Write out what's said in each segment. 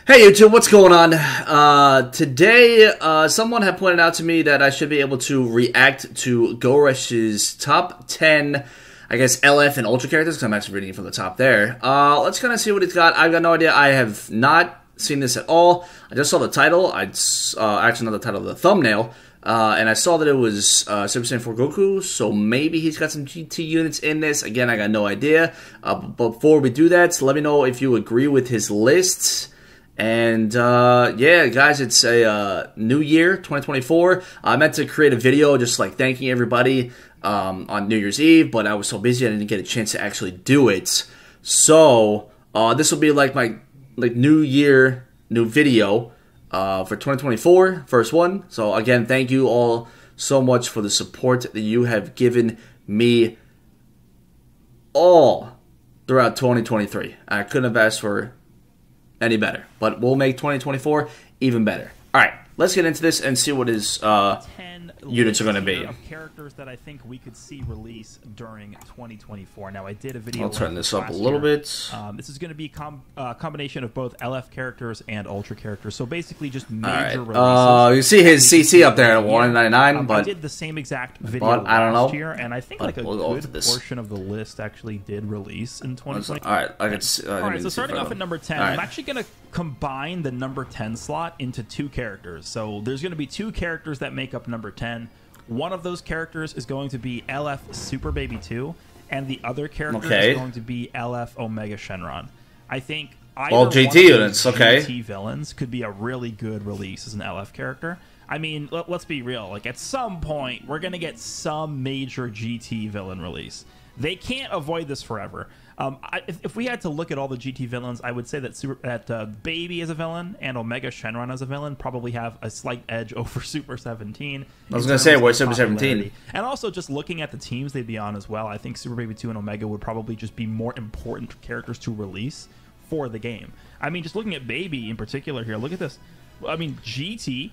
Hey YouTube, what's going on? Today, someone had pointed out to me that I should be able to react to GORESH'S top 10, I guess, LF and Ultra characters, because I'm actually reading it from the top there. Let's kind of see what it's got. I've got no idea. I have not seen this at all. I just saw the title. Actually not the title, the thumbnail. And I saw that it was Super Saiyan 4 Goku, so maybe he's got some GT units in this. Again, I got no idea. But before we do that, let me know if you agree with his lists. And, yeah, guys, it's a new year, 2024. I meant to create a video just, like, thanking everybody on New Year's Eve, but I was so busy I didn't get a chance to actually do it. So, this will be, like, my New Year, new video for 2024, first one. So, again, thank you all so much for the support that you have given me all throughout 2023. I couldn't have asked for any better, but we'll make 2024 even better. All right, let's get into this and see what his 10 units are going to be. Of characters that I think we could see release during 2024. Now, I did a video. I'll turn this up a little bit. This is going to be a combination of both LF characters and Ultra characters. So basically, just major releases. You see his CC up there at 199, but I did the same exact video last year, and I think like a good portion of the list actually did release in 2020. All right, I can see. All right, so starting off at number 10, I'm actually going to combine the number 10 slot into two characters. So there's going to be two characters that make up number 10. One of those characters is going to be LF Super Baby 2, and the other character is going to be LF Omega Shenron. I think all GT units, GT villains could be a really good release as an LF character. I mean, let's be real. Like, at some point, we're going to get some major GT villain release. They can't avoid this forever. If we had to look at all the GT villains, I would say that Baby as a villain and Omega Shenron as a villain probably have a slight edge over Super 17. I was going to say, where's Super 17? And also, just looking at the teams they'd be on as well, I think Super Baby 2 and Omega would probably just be more important characters to release for the game. I mean, just looking at Baby in particular here, look at this. I mean, GT,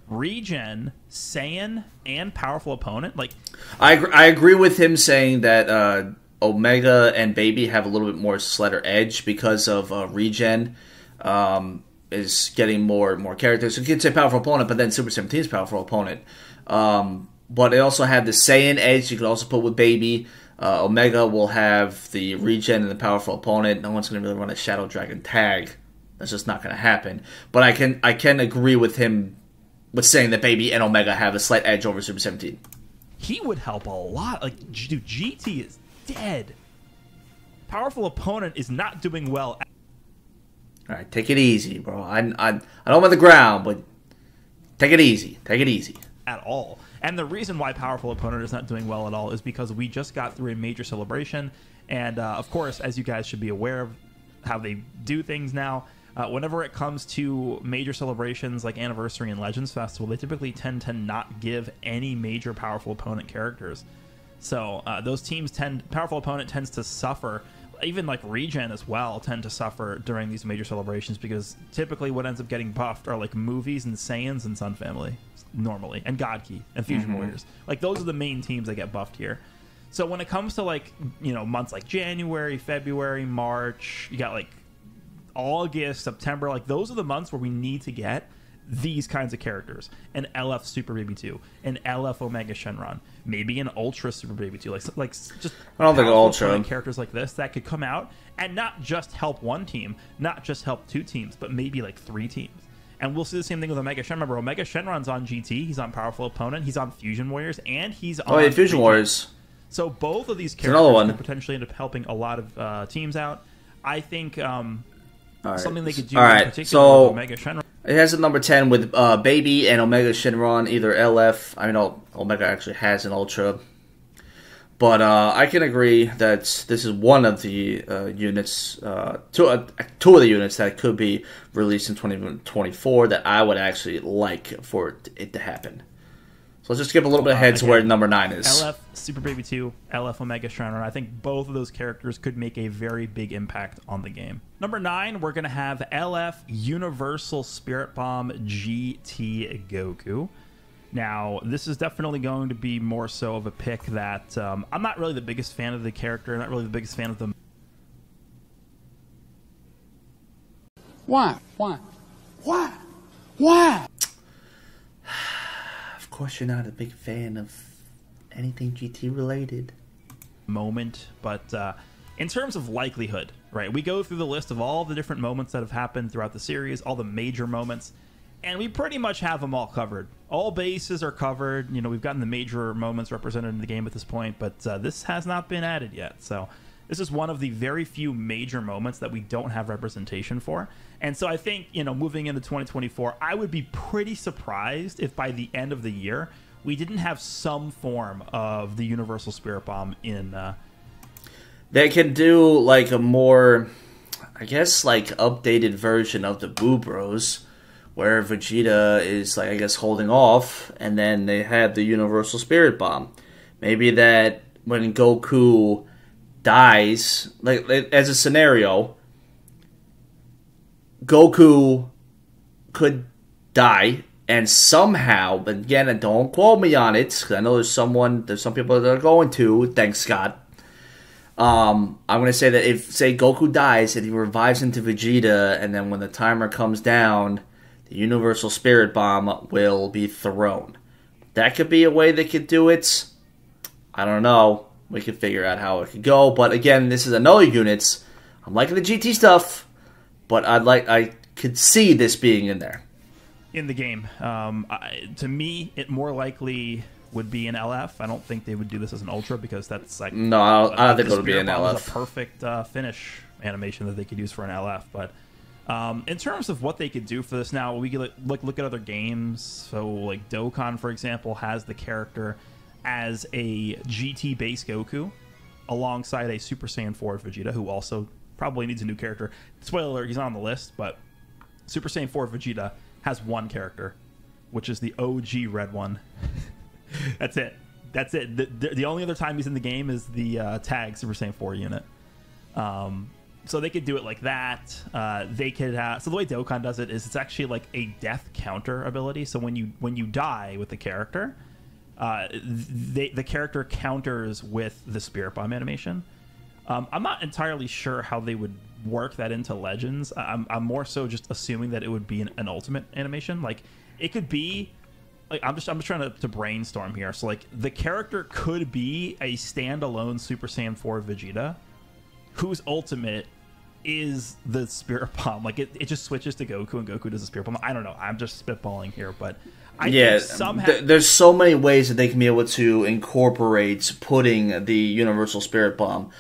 Regen, Saiyan, and Powerful Opponent. Like, I agree with him saying that Omega and Baby have a little bit more slighter edge because of Regen is getting more characters. So you could say Powerful Opponent, but then Super 17's Powerful Opponent. But they also have the Saiyan edge you could also put with Baby. Omega will have the Regen and the Powerful Opponent. No one's going to really run a Shadow Dragon tag. That's just not going to happen. But I can agree with him with saying that Baby and Omega have a slight edge over Super 17. He would help a lot. Like, dude, GT is dead. Powerful Opponent is not doing well. All right, take it easy, bro. I know I'm on the ground, but take it easy. Take it easy. At all. And the reason why Powerful Opponent is not doing well at all is because we just got through a major celebration. And, of course, as you guys should be aware of how they do things now, whenever it comes to major celebrations like Anniversary and Legends Festival, they typically tend to not give any major Powerful Opponent characters. So those teams Powerful Opponent tends to suffer. Even like Regen as well tend to suffer during these major celebrations because typically what ends up getting buffed are like movies and Saiyans and Sun Family normally, and God Key and Fusion Warriors. Like, those are the main teams that get buffed here. So when it comes to, like, you know, months like January, February, March, you got like August, September, like, those are the months where we need to get these kinds of characters. An LF Super Baby 2, an LF Omega Shenron, maybe an Ultra Super Baby 2, like just I don't think Ultra characters like this that could come out and not just help one team, not just help two teams, but maybe like three teams. And we'll see the same thing with Omega Shenron. Remember, Omega Shenron's on GT, he's on Powerful Opponent, he's on Fusion Warriors, and he's on Fusion Warriors. So both of these characters could potentially end up helping a lot of teams out. I think something they could do in particular with Omega Shenron. It has a number 10 with Baby and Omega Shenron, either LF. I mean, Omega actually has an Ultra. But I can agree that this is one of the units, two of the units that could be released in 2024 that I would actually like for it to happen. So let's just skip a little bit ahead to where number 9 is. LF Super Baby 2, LF Omega Shenron. I think both of those characters could make a very big impact on the game. Number 9, we're going to have LF Universal Spirit Bomb GT Goku. Now, this is definitely going to be more so of a pick that I'm not really the biggest fan of the character, not really the biggest fan of the Why? Why? Why? Why? Of course you're not a big fan of anything GT related. Moment, but in terms of likelihood, right, we go through the list of all the different moments that have happened throughout the series, all the major moments, and we pretty much have them all covered. All bases are covered. You know, we've gotten the major moments represented in the game at this point, but this has not been added yet. So this is one of the very few major moments that we don't have representation for. And so I think, you know, moving into 2024, I would be pretty surprised if by the end of the year we didn't have some form of the Universal Spirit Bomb in... They can do, like, a more, I guess, like, updated version of the Boo Bros, where Vegeta is, like, I guess, holding off, and then they have the Universal Spirit Bomb. Maybe that when Goku dies, like, as a scenario, Goku could die, and somehow, but again, don't quote me on it, because I know there's some people that are going to, thanks God. I'm going to say that if, say, Goku dies and he revives into Vegeta, and then when the timer comes down, the Universal Spirit Bomb will be thrown. That could be a way they could do it. I don't know. We could figure out how it could go. But again, this is another unit. I'm liking the GT stuff, but I could see this being in there. In the game. To me, it more likely would be an LF. I don't think they would do this as an Ultra because that's like... No, I don't think it would be an LF. It's a perfect finish animation that they could use for an LF. But in terms of what they could do for this now, we could look at other games. So like Dokkan, for example, has the character as a GT base Goku alongside a Super Saiyan 4 Vegeta, who also probably needs a new character. Spoiler alert, he's not on the list, but Super Saiyan 4 Vegeta has one character, which is the OG red one. That's it. The only other time he's in the game is the tag Super Saiyan 4 unit. So they could do it like that. They could so the way Dokkan does it is it's actually like a death counter ability. So when you die with the character, the character counters with the Spirit Bomb animation. I'm not entirely sure how they would work that into Legends. I'm more so just assuming that it would be an ultimate animation. Like it could be. Like, I'm just trying to brainstorm here. So like the character could be a standalone Super Saiyan 4 Vegeta, whose ultimate is the Spirit Bomb. Like it just switches to Goku and Goku does the Spirit Bomb. I don't know. I'm just spitballing here, but I think somehow there's so many ways that they can be able to incorporate putting the Universal Spirit Bomb.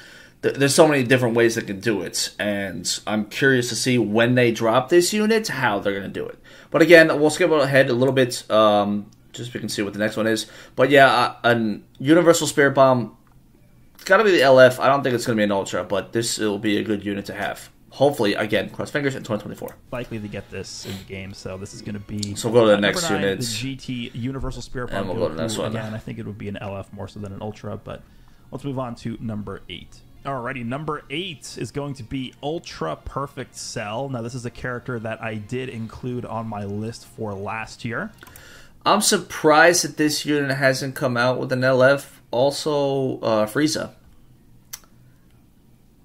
There's so many different ways they can do it, and I'm curious to see when they drop this unit, how they're going to do it. But again, we'll skip ahead a little bit, just so we can see what the next one is. But yeah, a Universal Spirit Bomb, it's got to be the LF. I don't think it's going to be an Ultra, but this will be a good unit to have. Hopefully, again, cross fingers in 2024. Likely to get this in the game, so this is going to be... So we'll go to the next unit. The GT Universal Spirit Bomb. And we'll go to the next one. Again, I think it would be an LF more so than an Ultra, but let's move on to number 8. Alrighty, number 8 is going to be Ultra Perfect Cell. Now, this is a character that I did include on my list for last year. I'm surprised that this unit hasn't come out with an LF. Also, Frieza.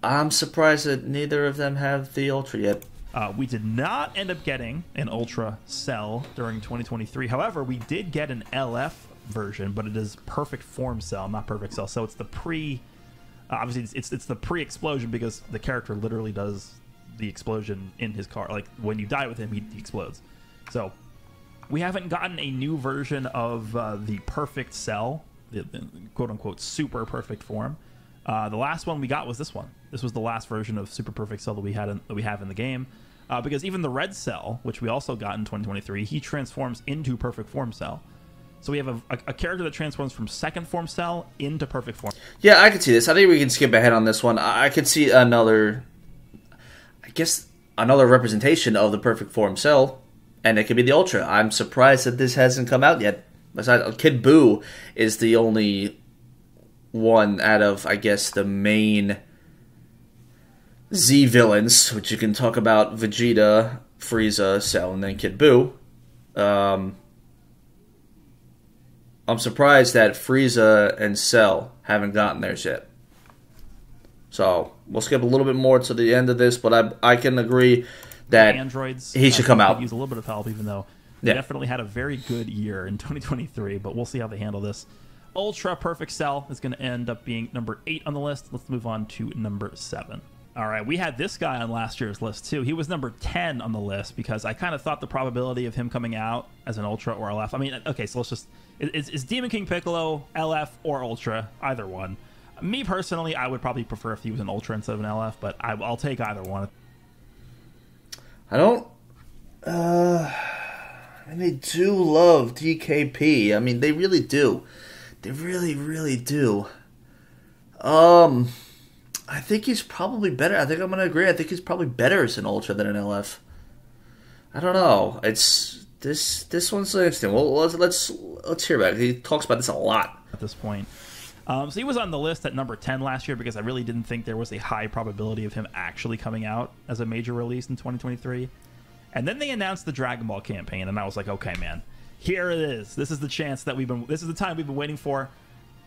I'm surprised that neither of them have the Ultra yet. We did not end up getting an Ultra Cell during 2023. However, we did get an LF version, but it is Perfect Form Cell, not Perfect Cell. So it's the obviously, it's the pre-explosion because the character literally does the explosion in his car. Like, when you die with him, he explodes. So, we haven't gotten a new version of the Perfect Cell, the quote-unquote super perfect form. The last one we got was this one. This was the last version of Super Perfect Cell that we have in the game. Because even the Red Cell, which we also got in 2023, he transforms into Perfect Form Cell. So we have a character that transforms from second form Cell into perfect form. Yeah, I can see this. I think we can skip ahead on this one. I could see another representation of the perfect form Cell, and it could be the Ultra. I'm surprised that this hasn't come out yet. Besides, Kid Buu is the only one out of, I guess, the main Z villains, which you can talk about Vegeta, Frieza, Cell, and then Kid Buu. I'm surprised that Frieza and Cell haven't gotten theirs yet. So, we'll skip a little bit more to the end of this, but I can agree that androids, he should come out. Could use a little bit of help, even though they definitely had a very good year in 2023. But we'll see how they handle this. Ultra Perfect Cell is going to end up being number 8 on the list. Let's move on to number 7. All right, we had this guy on last year's list too. He was number 10 on the list because I kind of thought the probability of him coming out as an Ultra or LF. I mean, okay, so let's just... Is Demon King Piccolo LF or Ultra? Either one. Me personally, I would probably prefer if he was an Ultra instead of an LF, but I'll take either one. I don't... and they do love DKP. I mean, they really do. They really, really do. I think he's probably better. I think I'm going to agree. I think he's probably better as an Ultra than an LF. I don't know. It's this one's interesting. Well, let's hear about it. He talks about this a lot at this point. So he was on the list at number 10 last year because I really didn't think there was a high probability of him actually coming out as a major release in 2023. And then they announced the Dragon Ball campaign, and I was like, okay, man, here it is. This is the chance that this is the time we've been waiting for.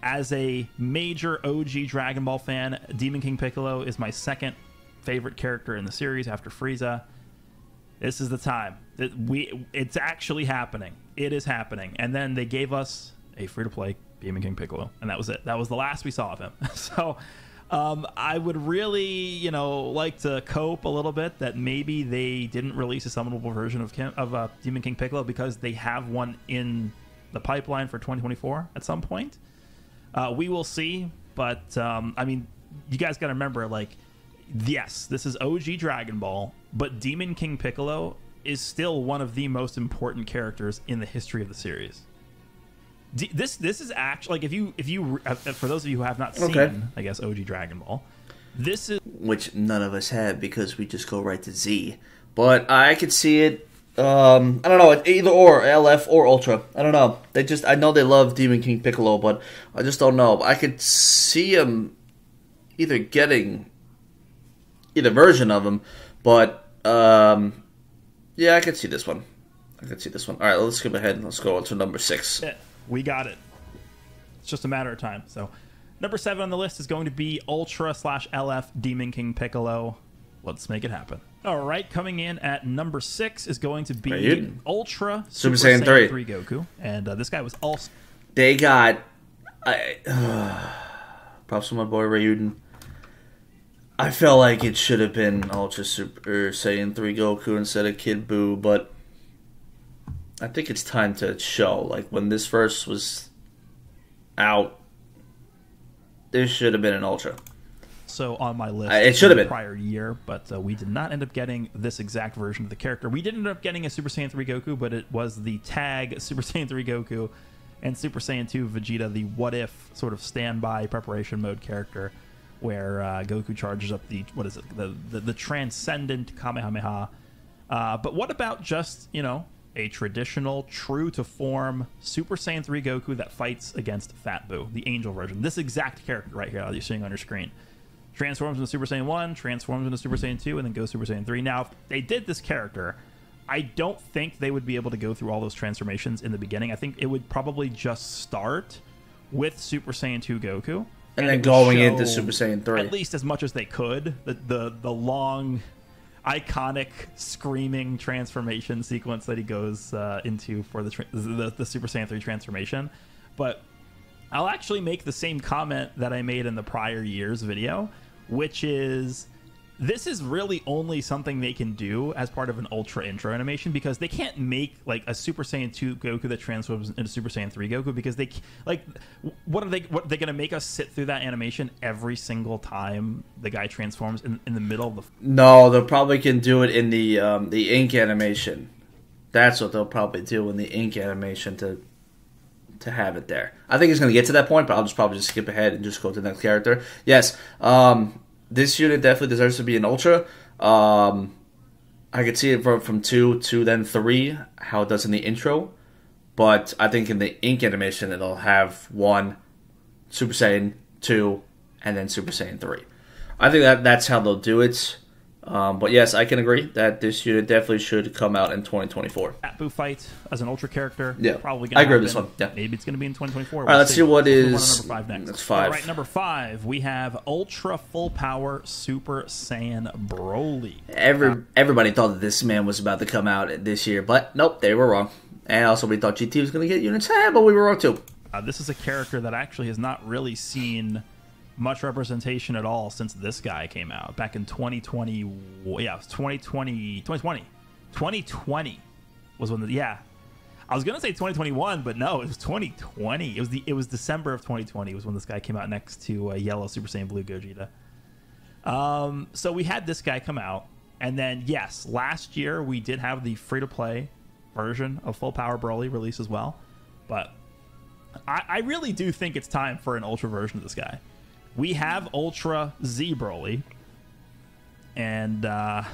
As a major OG Dragon Ball fan, Demon King Piccolo is my second favorite character in the series after Frieza. This is the time. It's actually happening. It is happening. And then they gave us a free-to-play Demon King Piccolo, and that was it. That was the last we saw of him. So I would really, like to cope a little bit that maybe they didn't release a summonable version of Demon King Piccolo because they have one in the pipeline for 2024 at some point. We will see, but I mean, you guys got to remember, yes, this is OG Dragon Ball, but Demon King Piccolo is still one of the most important characters in the history of the series. This is actually, if you for those of you who have not seen, I guess, OG Dragon Ball, this is, which none of us have because we just go right to Z. But I could see it. I don't know, either or, LF or Ultra. I don't know. I know they love Demon King Piccolo, but I just don't know. I could see him either getting either version of him, but yeah, I could see this one. All right, let's skip ahead. Let's go on to number 6. We got it. It's just a matter of time. So, number 7 on the list is going to be Ultra/LF Demon King Piccolo. Let's make it happen. All right, coming in at number 6 is going to be Ultra Super Saiyan 3 Goku. And this guy was also... They got... props to my boy Ryuden. I felt like it should have been Ultra Super Saiyan 3 Goku instead of Kid Buu, but I think it's time to show. When this verse was out, there should have been an Ultra. So on my list, it should have been prior year, but we did not end up getting this exact version of the character. We did end up getting a Super Saiyan 3 Goku, but it was the tag Super Saiyan 3 Goku and Super Saiyan 2 Vegeta, the what if sort of standby preparation mode character, where Goku charges up the transcendent Kamehameha. But what about just a traditional, true to form Super Saiyan 3 Goku that fights against Fat Buu, the angel version? This exact character right here that you're seeing on your screen. Transforms into Super Saiyan 1, transforms into Super Saiyan 2, and then goes Super Saiyan 3. Now, if they did this character, I don't think they would be able to go through all those transformations in the beginning. I think it would probably just start with Super Saiyan 2 Goku. And then going into Super Saiyan 3. At least as much as they could. The long, iconic, screaming transformation sequence that he goes into for the Super Saiyan 3 transformation. But I'll actually make the same comment that I made in the prior year's video, which is this is really only something they can do as part of an Ultra intro animation, because they can't make a Super Saiyan 2 Goku that transforms into Super Saiyan 3 Goku, because they what are they going to make us sit through that animation every single time the guy transforms in the middle of the... No, they'll probably can do it in the ink animation. That's what they'll probably do in the ink animation to have it there. I think it's going to get to that point, but I'll probably just skip ahead and just go to the next character. Yes, this unit definitely deserves to be an Ultra. I could see it from 2 to then 3, how it does in the intro. But I think in the ink animation, it'll have 1, Super Saiyan 2, and then Super Saiyan 3. I think that's how they'll do it. But yes, I can agree that this unit definitely should come out in 2024. Boo fight as an Ultra character. Yeah, probably gonna I agree with happen. this one. Yeah. Maybe it's going to be in 2024. All right, let's see what is number 5 next. That's 5. All right, number 5, we have Ultra Full Power Super Saiyan Broly. Everybody thought that this man was about to come out this year, but nope, they were wrong. And also, we thought GT was going to get units, but we were wrong too. This is a character that actually has not really seen much representation at all since this guy came out back in 2020. Yeah, it was 2020 was when I was gonna say 2021, but no, it was 2020. It was December of 2020 was when this guy came out next to Yellow Super Saiyan Blue Gogeta. So we had this guy come out, and then yes, last year we did have the free-to-play version of Full Power Broly release as well, but I really do think it's time for an Ultra version of this guy. We have Ultra Z Broly, and a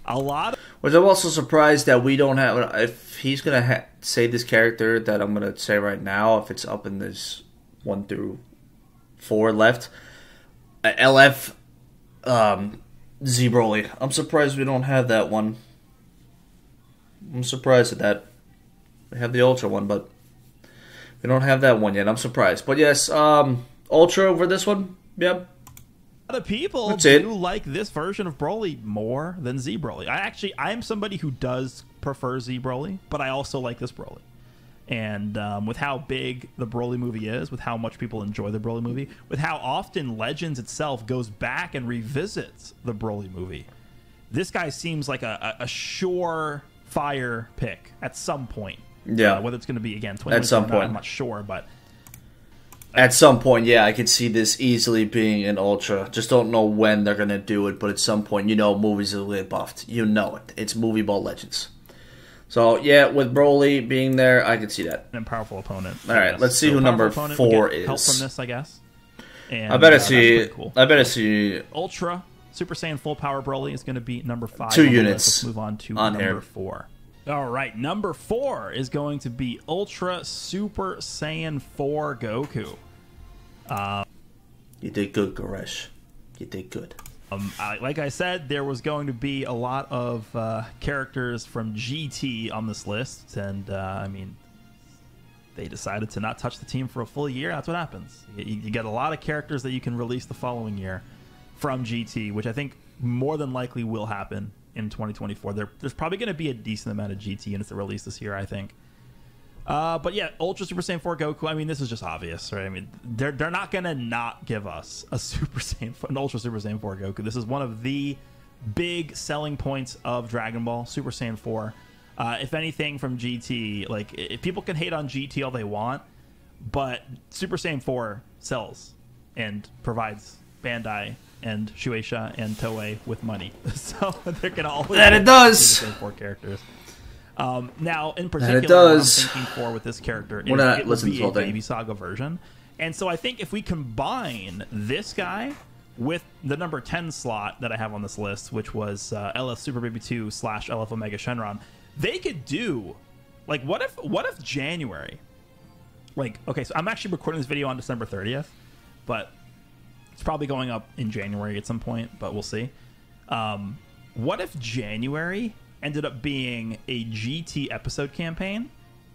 lot of... Which I'm also surprised that we don't have... If he's going to say this character that I'm going to say right now, if it's up in this 1 through 4 left, LF Z Broly. I'm surprised we don't have that one. I'm surprised at that. We have the Ultra one, but we don't have that one yet. I'm surprised. But yes, Ultra over this one. Yep. A lot of people do like this version of Broly more than Z Broly. I'm somebody who does prefer Z Broly, but I also like this Broly. And with how big the Broly movie is, with how much people enjoy the Broly movie, with how often Legends itself goes back and revisits the Broly movie, this guy seems like a surefire pick at some point. Yeah. Whether it's going to be, again, at some point. I'm not sure, but... At some point, yeah, I could see this easily being an Ultra. Just don't know when they're going to do it, but at some point, you know movies will get buffed. You know it. It's Movie Ball Legends. So, yeah, with Broly being there, I could see that. An powerful opponent. All right, let's see who number 4 is. Help from this, I guess. And, I better see. Cool. I better see. Ultra Super Saiyan Full Power Broly is going to be number 5. 2 units. Let's move on to number 4. All right, number 4 is going to be Ultra Super Saiyan 4 Goku. You did good, Goresh. You did good. Like I said, there was going to be a lot of characters from GT on this list, and I mean, they decided to not touch the team for a full year. That's what happens. You get a lot of characters that you can release the following year from GT, which I think more than likely will happen in 2024. There's probably going to be a decent amount of GT units that release this year, I think. But yeah, Ultra Super Saiyan 4 Goku, I mean, this is just obvious, right? I mean, they're not going to not give us an Ultra Super Saiyan 4 Goku. This is one of the big selling points of Dragon Ball, Super Saiyan 4. If anything from GT, like, if people can hate on GT all they want, but Super Saiyan 4 sells and provides Bandai and Shueisha and Toei with money. So they're going to always... That it does! Super Saiyan 4 characters. Now, in particular, it does. what I'm thinking for with this character is it would be a thing. Baby Saga version. And so I think if we combine this guy with the number 10 slot that I have on this list, which was LF Super Baby 2 / LF Omega Shenron, they could do, like, what if January, like, okay, so I'm actually recording this video on December 30th, but it's probably going up in January at some point, but we'll see. What if January ended up being a GT episode campaign,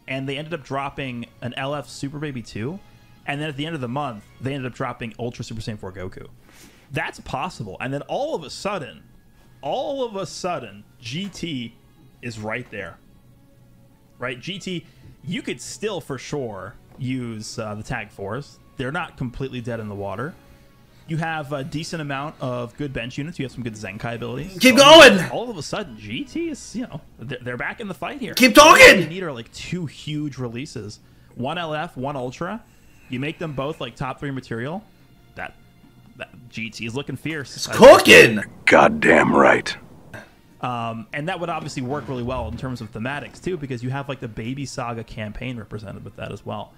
and they ended up dropping an LF Super Baby 2, and then at the end of the month, they ended up dropping Ultra Super Saiyan 4 Goku. That's possible. And then all of a sudden, GT is right there. Right? GT, you could still for sure use the Tag Force. They're not completely dead in the water. You have a decent amount of good bench units. You have some good Zenkai abilities. Keep going! All of a sudden, GT is, they're back in the fight here. Keep talking! All you need are like 2 huge releases. One LF, one Ultra. You make them both like top 3 material. That GT is looking fierce. It's cooking! Goddamn right. And that would obviously work really well in terms of thematics too, because you have like the Baby Saga campaign represented with that as well.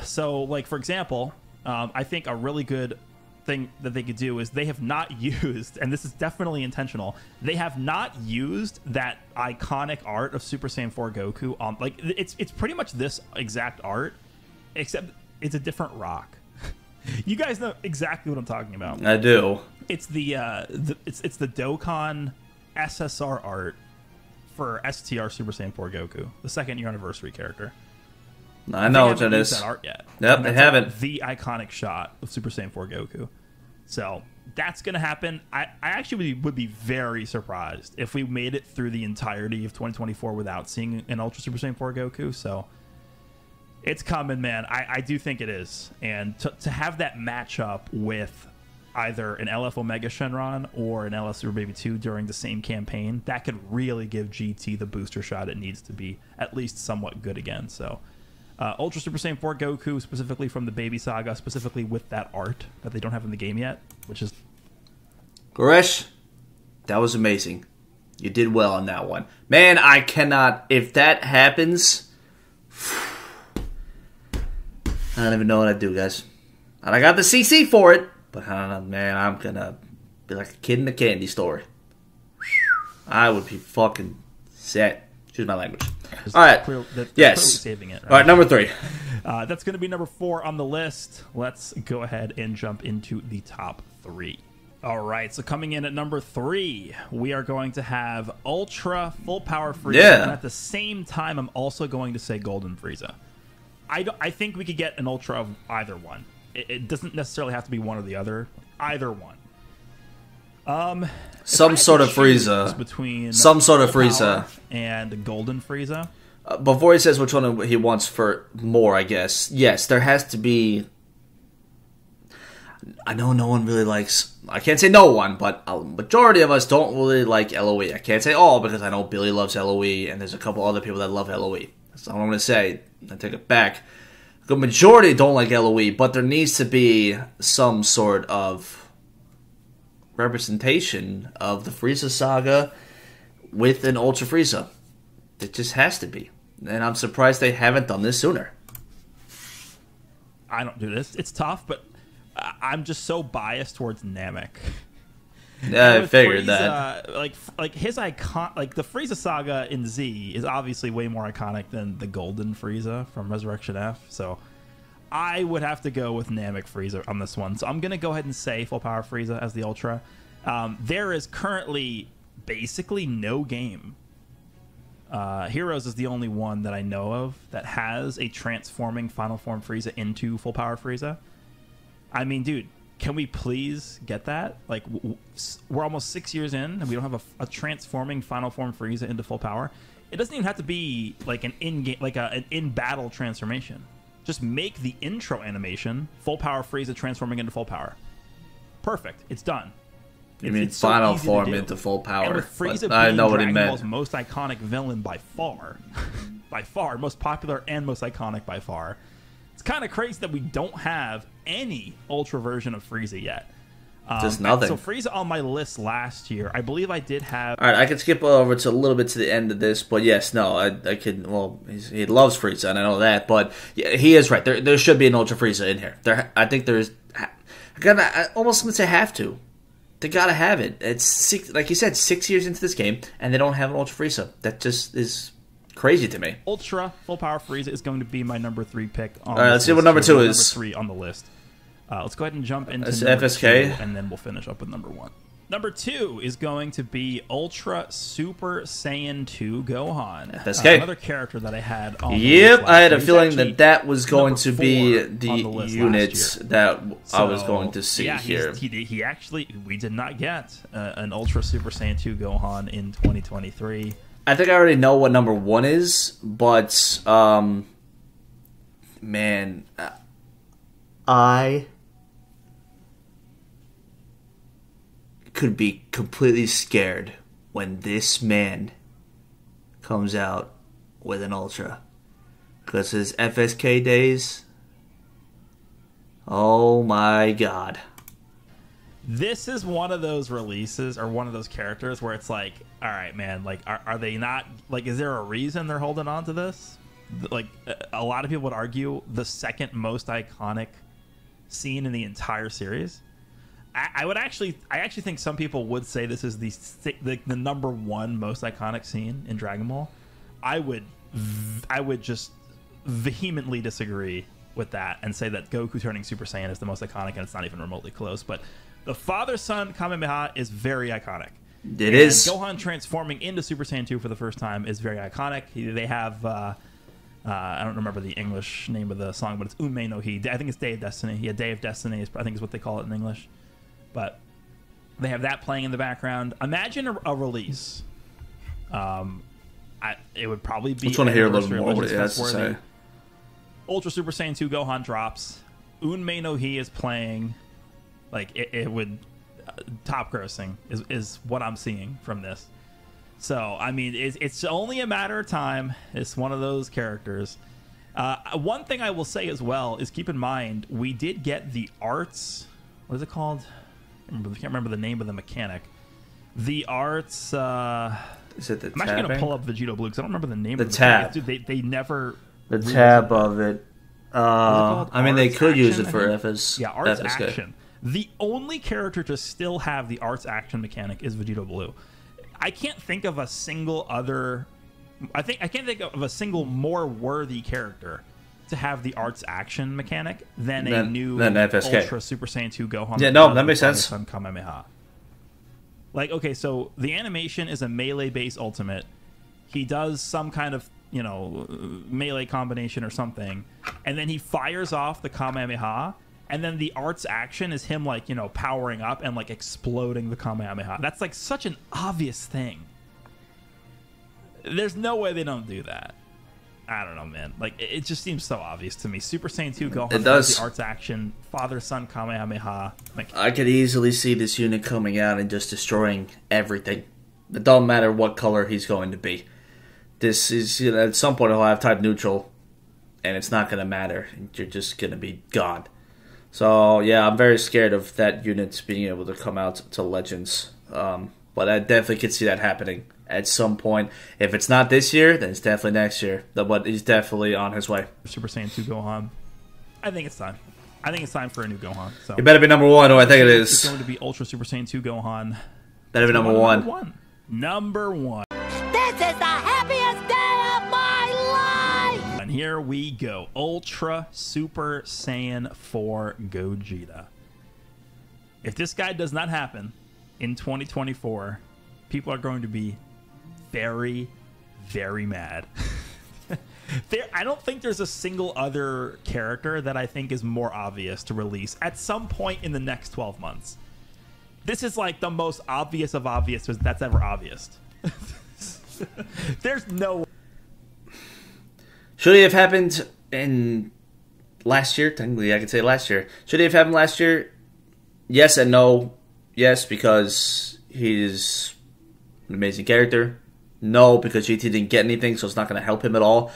So, like, for example... I think a really good thing that they could do is they have not used, and this is definitely intentional, they have not used that iconic art of Super Saiyan 4 Goku on, like, it's pretty much this exact art, except it's a different rock. You guys know exactly what I'm talking about. I do. It's the it's the Dokkan SSR art for STR Super Saiyan 4 Goku, the second year anniversary character. I know what it it is. That art yet? Yep, they haven't. The iconic shot of Super Saiyan 4 Goku. So that's gonna happen. I actually would be very surprised if we made it through the entirety of 2024 without seeing an Ultra Super Saiyan 4 Goku. So it's coming, man. I do think it is, and to have that matchup with either an LF Omega Shenron or an LF Super Baby 2 during the same campaign, that could really give GT the booster shot it needs to be at least somewhat good again. So Ultra Super Saiyan 4 Goku, specifically from the Baby Saga, specifically with that art that they don't have in the game yet, which is... Goresh, that was amazing. You did well on that one. Man, I cannot... If that happens... I don't even know what I'd do, guys. And I got the CC for it. But I don't know, man, I'm gonna be like a kid in a candy store. I would be fucking set. Choose my language. All right. Yes. Saving it, right? All right, number 3. That's going to be number 4 on the list. Let's go ahead and jump into the top 3. All right, so coming in at number 3, we are going to have Ultra Full Power Frieza. Yeah. And at the same time, I'm also going to say Golden Frieza. I think we could get an Ultra of either one. It doesn't necessarily have to be one or the other. Either one. Some sort of Frieza. Between some sort of Frieza and Golden Frieza. Before he says which one he wants for more, I guess. Yes, there has to be. I know no one really likes. I can't say no one, but a majority of us don't really like LOE. I can't say all because I know Billy loves LOE, and there's a couple other people that love LOE. That's all I'm going to say. I take it back. The majority don't like LOE, but there needs to be some sort of representation of the Frieza saga with an Ultra Frieza. It just has to be. And I'm surprised they haven't done this sooner. I don't do this. It's tough, but I'm just so biased towards Namek. Yeah, I figured Frieza, that. Like his icon, like the Frieza saga in Z is obviously way more iconic than the Golden Frieza from Resurrection F. So I would have to go with Namek Frieza on this one. So I'm gonna go ahead and say Full Power Frieza as the Ultra. There is currently basically no game. Heroes is the only one that I know of that has a transforming Final Form Frieza into Full Power Frieza. I mean, dude. Can we please get that? Like, we're almost 6 years in, and we don't have a transforming Final Form Frieza into full power. It doesn't even have to be like an in-game, like an in-battle transformation. Just make the intro animation Full Power Frieza transforming into full power. Perfect. It's done. You mean so Final Form into full power? And with Frieza I being know what he Dragon meant. Ball's most iconic villain by far, most popular and most iconic by far. It's kind of crazy that we don't have any Ultra version of Frieza yet. Just nothing. So Frieza on my list last year, I believe I did have... All right, I can skip over to a little bit to the end of this, but yes, no, I can... Well, he loves Frieza, and I know that, but yeah, he is right. There should be an Ultra Frieza in here. I think there's... I almost going to say have to. They got to have it. It's, like you said, 6 years into this game, and they don't have an Ultra Frieza. That just is... crazy to me. Ultra Full Power Frieza is going to be my number 3 pick. On all right, let's see what number 2 is. Number 3 on the list. Let's go ahead and jump into number FSK. 2, and then we'll finish up with number 1. Number 2 is going to be Ultra Super Saiyan 2 Gohan. FSK. Another character that I had on the Yep, list I had a last feeling year. that was going to be Number 4 the on the list units last year. that I was So, going to see yeah, here. He actually, we did not get an Ultra Super Saiyan 2 Gohan in 2023. I think I already know what number 1 is, but man, I could be completely scared when this man comes out with an Ultra, because his FSK days, oh my god. This is one of those releases or one of those characters where it's like, all right, man, like, are they not, like, is there a reason they're holding on to this? Like, a lot of people would argue the second most iconic scene in the entire series. I actually think some people would say this is the number 1 most iconic scene in Dragon Ball. I would just vehemently disagree with that and say that Goku turning Super Saiyan is the most iconic, and it's not even remotely close. But the father-son Kamehameha is very iconic. It is. Gohan transforming into Super Saiyan 2 for the first time is very iconic. They have, I don't remember the English name of the song, but it's Unmei no Hi. I think it's Day of Destiny. Yeah, Day of Destiny I think is what they call it in English. But they have that playing in the background. Imagine a release. It would probably be... I just want to hear a little more what it has to say. Ultra Super Saiyan 2 Gohan drops. Unmei no Hi is playing. Like, it would... top grossing is what I'm seeing from this. So, I mean, it's only a matter of time. It's one of those characters. One thing I will say as well is keep in mind, we did get the arts... What is it called? I can't remember the name of the mechanic. The arts... Is it the I'm actually going to pull up Vegito Blue because I don't remember the name of the tab. Dude, they never... The tab of it. I mean, they could use it for FS. Yeah, arts FSK. action. The only character to still have the arts action mechanic is Vegito Blue. I can't think of a single other... I can't think of a single more worthy character to have the arts action mechanic than FSK. Ultra Super Saiyan 2 Gohan. Yeah, no, that makes sense. Kamehameha. Like, okay, so the animation is a melee-based ultimate. He does some kind of, melee combination or something, and then he fires off the Kamehameha, and then the arts action is him, like, powering up and, like, exploding the Kamehameha. That's, like, such an obvious thing. There's no way they don't do that. I don't know, man. Like, it just seems so obvious to me. Super Saiyan 2 Gohan does the arts action, father-son Kamehameha. Like, I could easily see this unit coming out and just destroying everything. It don't matter what color he's going to be. This is, at some point he'll have type neutral, and it's not going to matter. You're just going to be gone. So, yeah, I'm very scared of that unit being able to come out to Legends. But I definitely could see that happening at some point. If it's not this year, then it's definitely next year. But he's definitely on his way. Super Saiyan 2 Gohan. I think it's time. I think it's time for a new Gohan. So it better be number one, or I think it is. It's going to be Ultra Super Saiyan 2 Gohan. Better be number one. Number one. This is the happiest day of my life! And here we go. Ultra Super Saiyan 4 Gogeta. If this guy does not happen in 2024, people are going to be very, very mad. I don't think there's a single other character that I think is more obvious to release at some point in the next 12 months. This is like the most obvious of obvious that's ever obvious. There's no... Should it have happened in last year? Technically, I could say last year. Should it have happened last year? Yes and no. Yes, because he's an amazing character. No, because GT didn't get anything, so it's not going to help him at all.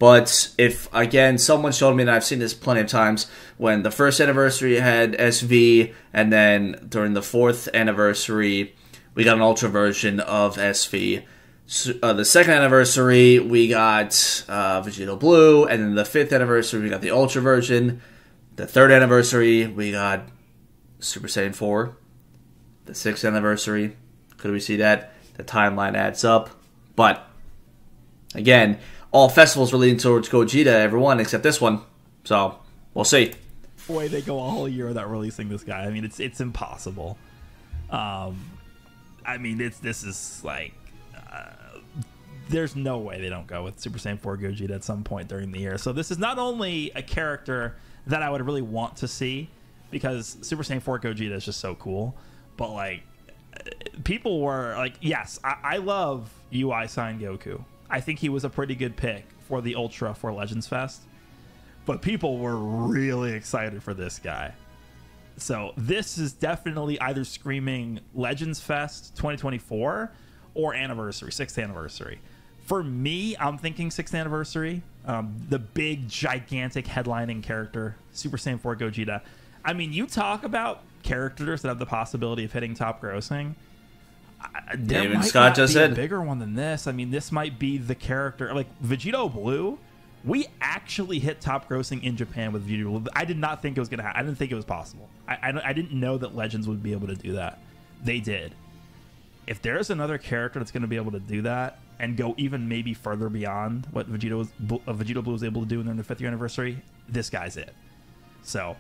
But if, again, someone showed me, and I've seen this plenty of times, when the first anniversary had SV, and then during the 4th anniversary, we got an Ultra version of SV. The 2nd anniversary, we got Vegito Blue, and then the 5th anniversary, we got the Ultra version. The 3rd anniversary, we got Super Saiyan 4. The 6th anniversary, could we see that? The timeline adds up. But, again, all festivals were leading towards Gogeta, everyone, except this one. So, we'll see. Boy, they go a whole year without releasing this guy. I mean, it's impossible. I mean, this is like... there's no way they don't go with Super Saiyan 4 Gogeta at some point during the year. So this is not only a character that I would really want to see, because Super Saiyan 4 Gogeta is just so cool, but, like, people were like, yes, I love UI Sign Goku. I think he was a pretty good pick for the Ultra for Legends Fest, but people were really excited for this guy. So this is definitely either screaming Legends Fest 2024 or anniversary, 6th anniversary. For me, I'm thinking 6th anniversary. The big, gigantic headlining character, Super Saiyan 4 Gogeta. I mean, you talk about characters that have the possibility of hitting top grossing. There might Scott just be said a bigger one than this. I mean, this might be the character like Vegito Blue. We actually hit top grossing in Japan with Vegito Blue. I did not think it was gonna happen. I didn't think it was possible. I didn't know that Legends would be able to do that. They did. If there's another character that's going to be able to do that, and go even maybe further beyond what Vegito Blue was able to do in their 5th year anniversary, this guy's it. So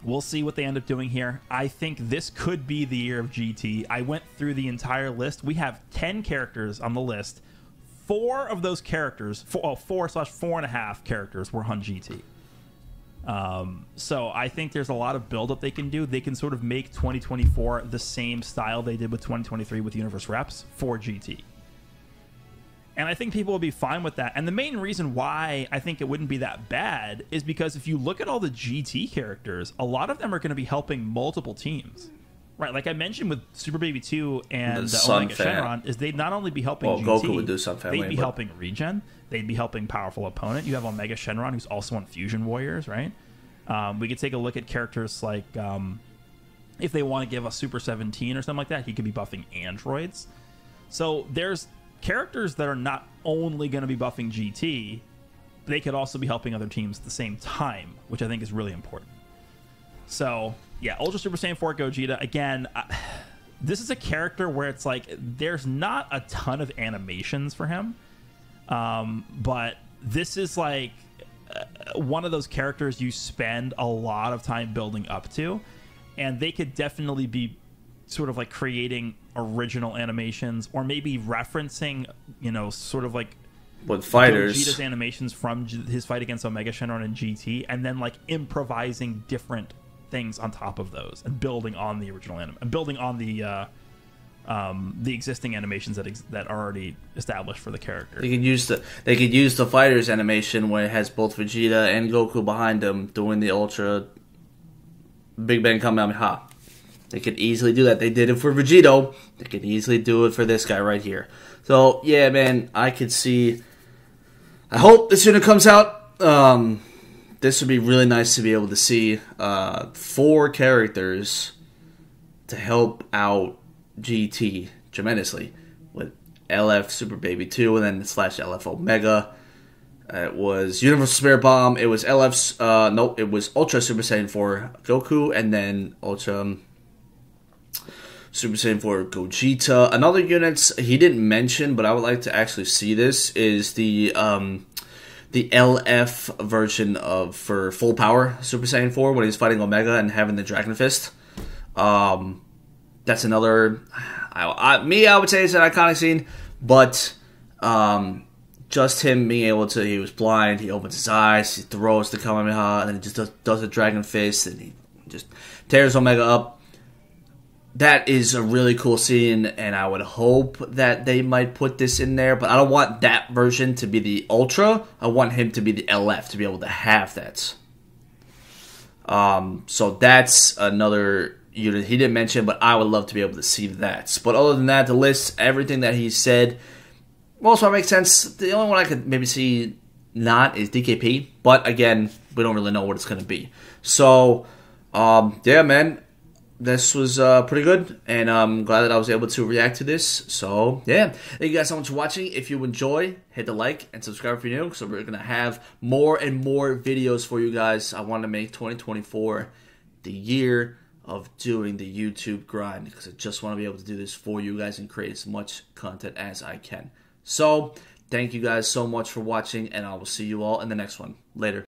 we'll see what they end up doing here. I think this could be the year of GT. I went through the entire list. We have 10 characters on the list. 4 of those characters, 4/4.5 characters were on GT. So I think there's a lot of build-up they can do. They can sort of make 2024 the same style they did with 2023 with Universe Reps for GT. And I think people will be fine with that. And the main reason why I think it wouldn't be that bad is because if you look at all the GT characters, a lot of them are going to be helping multiple teams. Right, like I mentioned with Super Baby 2 and Omega Shenron, is they'd not only be helping GT, Goku would do Sun Family, they'd be helping Regen, they'd be helping Powerful Opponent. You have Omega Shenron, who's also on Fusion Warriors, right? We could take a look at characters like, if they want to give us Super 17 or something like that, he could be buffing androids. So there's characters that are not only going to be buffing GT, they could also be helping other teams at the same time, which I think is really important. So yeah, Ultra Super Saiyan 4 Gogeta, again, this is a character where it's like there's not a ton of animations for him, but this is like one of those characters you spend a lot of time building up to, and they could definitely be sort of like creating original animations or maybe referencing, you know, sort of like with fighters, Gogeta's animations from his fight against Omega Shenron and GT, and then like improvising different things on top of those and building on the original anime and building on the existing animations that are already established for the character. They could use the fighters animation where it has both Vegeta and Goku behind them doing the Ultra Big Bang Kamehameha. They could easily do that. They did it for Vegito. They could easily do it for this guy right here. So yeah, man, I could see. I hope this unit comes out. This would be really nice to be able to see 4 characters to help out GT tremendously with LF Super Baby 2 and then / LF Omega. It was Universal Spirit Bomb. It was LF's. It was Ultra Super Saiyan 4 Goku and then Ultra Super Saiyan 4 Gogeta. Another units he didn't mention, but I would like to actually see this is the LF version for full power Super Saiyan 4 when he's fighting Omega and having the Dragon Fist. That's another. I would say it's an iconic scene, but just him being able to. He was blind. He opens his eyes. He throws the Kamehameha, and then he just does a Dragon Fist, and he just tears Omega up. That is a really cool scene, and I would hope that they might put this in there, but I don't want that version to be the Ultra. I want him to be the LF, to be able to have that. So that's another unit he didn't mention, but I would love to be able to see that. But other than that, the list, everything that he said, most of it makes sense. The only one I could maybe see not is DKP, but again, we don't really know what it's going to be. So, yeah, man. This was pretty good, and I'm glad that I was able to react to this. So, yeah. Thank you guys so much for watching. If you enjoy, hit the like and subscribe if you're new, so we're going to have more and more videos for you guys. I want to make 2024 the year of doing the YouTube grind, because I just want to be able to do this for you guys and create as much content as I can. So, thank you guys so much for watching, and I will see you all in the next one. Later.